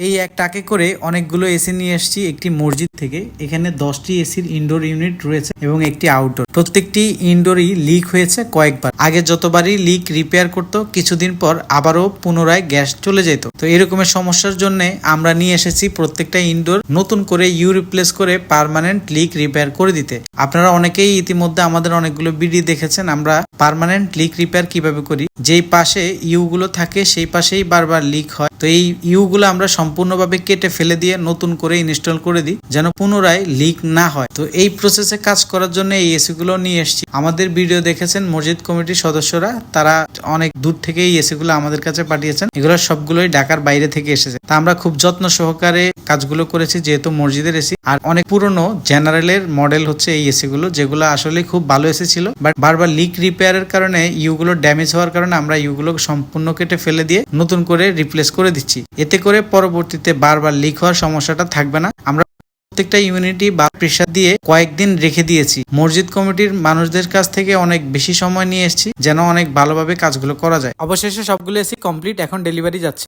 এই এক টাকে করে অনেকগুলো এসি নিয়ে এসেছি একটি মসজিদ থেকে। এখানে 10টি এসির ইনডোর ইউনিট রয়েছে এবং একটি আউটডোর। প্রত্যেকটি ইনডোরই লিক হয়েছে কয়েকবার। আগে যতবারই লিক রিপেয়ার করতো কিছুদিন পর আবারও পুনরায় গ্যাস চলে যেত। তো এরকমের সমস্যার জন্য আমরা নিয়ে এসেছি প্রত্যেকটা ইনডোর নতুন করে ইউ রিপ্লেস করে পার্মানেন্ট লিক রিপেয়ার করে দিতে। আপনারা অনেকেই ইতিমধ্যে আমাদের অনেকগুলো ভিডিও দেখেছেন আমরা পার্মানেন্ট লিক রিপেয়ার কিভাবে করি। যেই পাশে ইউ গুলো থাকে সেই পাশেই বারবার লিক হয়। তো এই ইউ গুলো আমরা সম্পূর্ণভাবে কেটে ফেলে দিয়ে নতুন করে ইনস্টল করে দিই যেন পুনরায় লিক না হয়। তো এই প্রসেসে কাজ করার জন্য এই এসি গুলো নিয়ে এসেছি। আমাদের ভিডিও দেখেছেন মসজিদ কমিটির সদস্যরা, তারা অনেক দূর থেকে এই এসি গুলো আমাদের কাছে পাঠিয়েছেন। এগুলো সবগুলোই ঢাকার বাইরে থেকে এসেছে। তা আমরা খুব যত্ন সহকারে কাজগুলো করেছি যেহেতু মসজিদের এসি। আর অনেক পুরনো জেনারেলের মডেল হচ্ছে এই এসি গুলো, যেগুলো আসলে খুব ভালো এসি ছিল, বাট বারবার লিক রিপেয়ারের কারণে ইউ গুলো ড্যামেজ হওয়ার কারণে আমরা ইউগুলো সম্পূর্ণ কেটে ফেলে দিয়ে নতুন করে রিপ্লেস করে দিচ্ছি। এতে করে পরবর্তীতে বারবার লিক হওয়ার সমস্যাটা থাকবে না। আমরা প্রত্যেকটা ইউনিটি বা প্রেসার দিয়ে কয়েকদিন রেখে দিয়েছি। মসজিদ কমিটির মানুষদের কাছ থেকে অনেক বেশি সময় নিয়ে এসেছি যেন অনেক ভালোভাবে কাজগুলো করা যায়। অবশেষে সবগুলো এসি কমপ্লিট, এখন ডেলিভারি যাচ্ছে।